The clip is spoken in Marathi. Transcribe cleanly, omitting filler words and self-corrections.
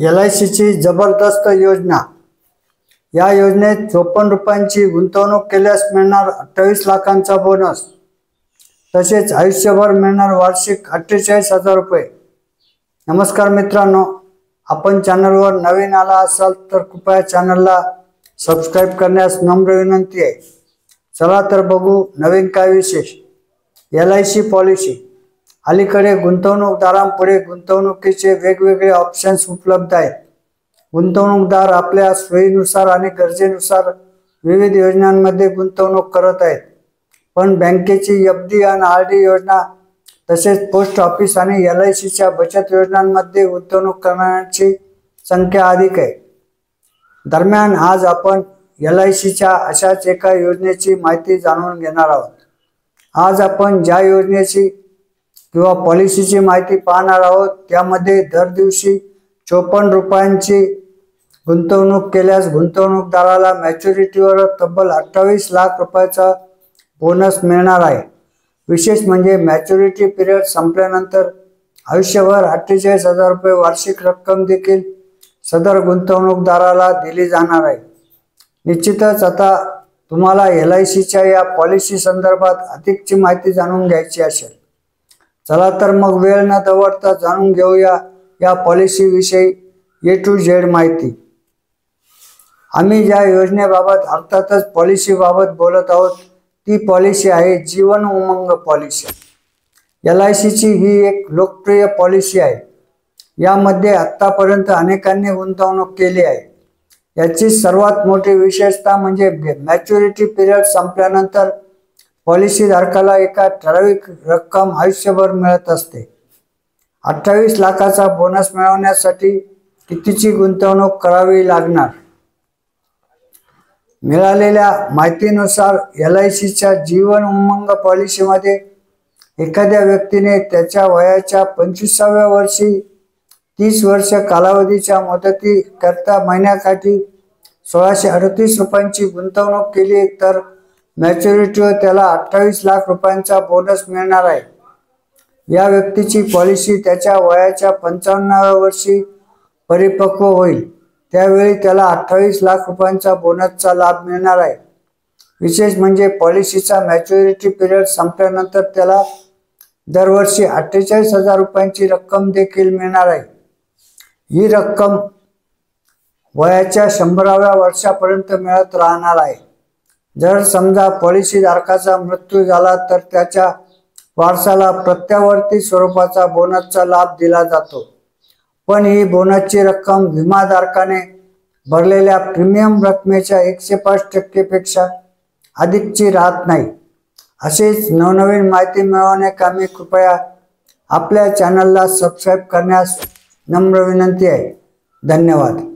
LICची जबरदस्त योजना। या योजनेत 54 रुपयांची गुंतवणूक केल्यास मिळणार 28 लाखांचा बोनस, तसेच आयुष्यभर मिळणार वार्षिक 48,000 रुपये। नमस्कार मित्रांनो, आपण चॅनलवर नवीन आला असाल तर कृपया चॅनलला सबस्क्राइब करण्यास नम्र विनंती आहे। चला तर बघू नवीन काय विशेष। LIC policy. अलीकडे गुंतवणूकदारांपुढे गुंतवणुकीचे वेगवेगळे ऑप्शन्स उपलब्ध आहेत। गुंतवणूकदार आपल्या सोयीनुसार आणि गरजेनुसार विविध योजनांमध्ये गुंतवणूक करत आहेत, पण बँकेची FD आणि RD योजना तसेच पोस्ट ऑफिस आणि LICच्या बचत योजनांमध्ये गुंतवणूक करणाऱ्यांची संख्या अधिक आहे। दरम्यान आज आपण LICच्या अशाच एका योजनेची माहिती जाणून घेणार आहोत। आज आपण ज्या योजनेची किंवा पॉलिसीची माहिती पाहणार आहोत त्यामध्ये दर दिवशी 54 रुपयांची गुंतवणूक केल्यास गुंतवणूकदाराला मॅच्युरिटीवर तब्बल 28 लाख रुपयाचा बोनस मिळणार आहे। विशेष म्हणजे मॅच्युरिटी पिरियड संपल्यानंतर आयुष्यभर 48,000 रुपये वार्षिक रक्कम देखील सदर गुंतवणूकदाराला दिली जाणार आहे। निश्चितच आता तुम्हाला LICच्या या पॉलिसी संदर्भात अधिकची माहिती जाणून घ्यायची असेल। चला तर मग वेळ न दवडता जाणून घेऊया या पॉलिसी विषयी A to Z माहिती। आम्ही ज्या योजनेबाबत अर्थातच पॉलिसी बाबत बोलत आहोत ती पॉलिसी आहे जीवन उमंग पॉलिसी। LICची ही एक लोकप्रिय पॉलिसी आहे। यामध्ये आतापर्यंत अनेकांनी गुंतवणूक केली आहे। याची सर्वात मोठी विशेषता म्हणजे मॅच्युरिटी पिरियड संपल्यानंतर पॉलिसीधारकाला एका ठराविक रक्कम आयुष्यभर मिळत असते। 28 लाखाचा बोनस मिळवण्यासाठी कितीची गुंतवणूक करावी लागणार? मिळालेल्या माहितीनुसार LICच्या जीवन उमंग पॉलिसीमध्ये एखाद्या व्यक्तीने त्याच्या वयाच्या 25व्या वर्षी 30 वर्ष कालावधीच्या मुदतीकरता महिन्याकाठी 1638 रुपयांची गुंतवणूक केली तर मॅच्युरिटीवर त्याला 28 लाख रुपयांचा बोनस मिळणार आहे। या व्यक्तीची पॉलिसी त्याच्या वयाच्या 55व्या वर्षी परिपक्व होईल, त्यावेळी त्याला 28 लाख रुपयांचा बोनसचा लाभ मिळणार आहे। विशेष म्हणजे पॉलिसीचा मॅच्युरिटी पिरियड संपल्यानंतर त्याला दरवर्षी 48,000 रुपयांची रक्कम देखील मिळणार आहे। ही रक्कम वयाच्या 100व्या वर्षापर्यंत मिळत राहणार आहे। जर समजा पॉलिसीधारकाचा मृत्यू झाला तर त्याच्या वारसाला प्रत्यावर्ती स्वरूपाचा बोनसचा लाभ दिला जातो, पण ही बोनसची रक्कम विमाधारकाने भरलेल्या प्रीमियम रकमेच्या 105% पेक्षा अधिकची राहत नाही। असेच नवनवीन माहिती मिळवण्याकामी कृपया आपल्या चॅनलला सबस्क्राइब करण्यास नम्र विनंती आहे। धन्यवाद।